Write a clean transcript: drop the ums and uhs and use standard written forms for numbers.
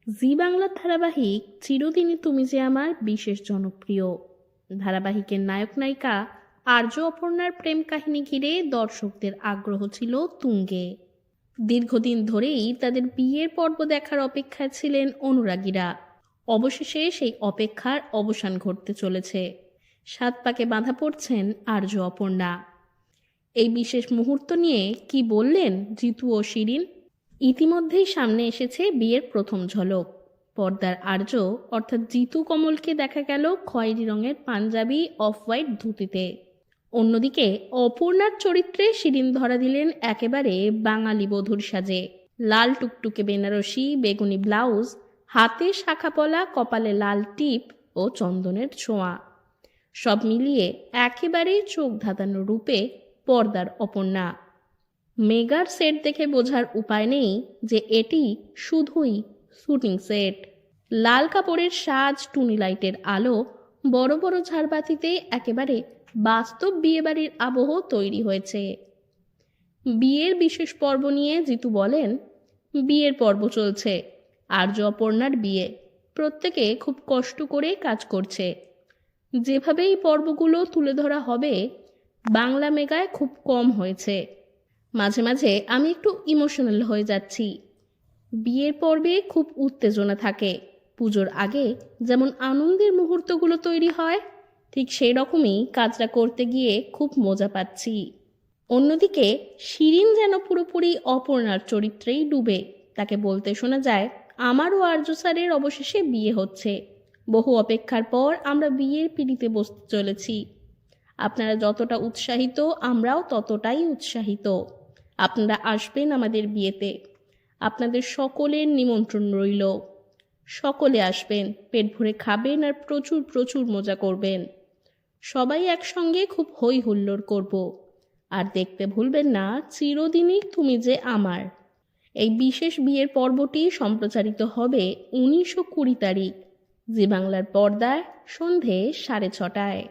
জি বাংলার ধারাবাহিক চিরদিনই তুমি যে আমার বিশেষ জনপ্রিয়। ধারাবাহিকের নায়ক নায়িকা আর্য অপর্ণার প্রেম কাহিনী ঘিরে দর্শকদের আগ্রহ ছিল তুঙ্গে। দীর্ঘদিন ধরেই তাদের বিয়ের পর্ব দেখার অপেক্ষায় ছিলেন অনুরাগীরা। অবশেষে সেই অপেক্ষার অবসান ঘটতে চলেছে। সাত পাকে বাঁধা পড়ছেন আর্য অপর্ণা। এই বিশেষ মুহূর্ত নিয়ে কি বললেন জিতু ও শিরিন? ইতিমধ্যেই সামনে এসেছে বিয়ের প্রথম ঝলক। পর্দার আর্য অর্থাৎ জিতু কমলকে দেখা গেল খয়েরি রঙের পাঞ্জাবি অফ হোয়াইট ধুতিতে। অন্যদিকে অপর্ণার চরিত্রে শিরিন ধরা দিলেন একেবারে বাঙালি বধূর সাজে। লাল টুকটুকে বেনারসি বেগুনি ব্লাউজ, হাতে শাখাপলা, কপালে লাল টিপ ও চন্দনের ছোঁয়া, সব মিলিয়ে একেবারে চোখ ধাঁধানো রূপে পর্দার অপর্ণা। মেগার সেট দেখে বোঝার উপায় নেই যে এটি শুধুই শুটিং সেট। লাল কাপড়ের সাজ, টুনি লাইটের আলো, বড় বড় ঝাড়বাতিতে একেবারে বাস্তব বিয়েবাড়ির আবহ তৈরি হয়েছে। বিয়ের বিশেষ পর্ব নিয়ে জিতু বলেন, বিয়ের পর্ব চলছে, আর্য অপর্ণার বিয়ে। প্রত্যেকে খুব কষ্ট করে কাজ করছে। যেভাবে এই পর্বগুলো তুলে ধরা হবে, বাংলা মেগায় খুব কম হয়েছে। মাঝে মাঝে আমি একটু ইমোশনাল হয়ে যাচ্ছি। বিয়ের পর্বে খুব উত্তেজনা থাকে। পুজোর আগে যেমন আনন্দের মুহূর্তগুলো তৈরি হয়, ঠিক সেই রকমই কাজটা করতে গিয়ে খুব মজা পাচ্ছি। অন্যদিকে শিরিন যেন পুরোপুরি অপর্ণার চরিত্রেই ডুবে। তাকে বলতে শোনা যায়, আমারও আর্য স্যারের অবশেষে বিয়ে হচ্ছে। বহু অপেক্ষার পর আমরা বিয়ের পিঁড়িতে বসতে চলেছি। আপনারা যতটা উৎসাহিত, আমরাও ততটাই উৎসাহিত। আপনারা আসবেন আমাদের বিয়েতে। আপনাদের সকলের নিমন্ত্রণ রইল। সকলে আসবেন, পেট ভরে খাবেন আর প্রচুর প্রচুর মজা করবেন। সবাই একসঙ্গে খুব হই হুল্লোড় করব। আর দেখতে ভুলবেন না চিরদিনই তুমি যে আমার। এই বিশেষ বিয়ের পর্বটি সম্প্রচারিত হবে 19 ও 20 তারিখ জি বাংলার পর্দায় সন্ধে 6:30টায়।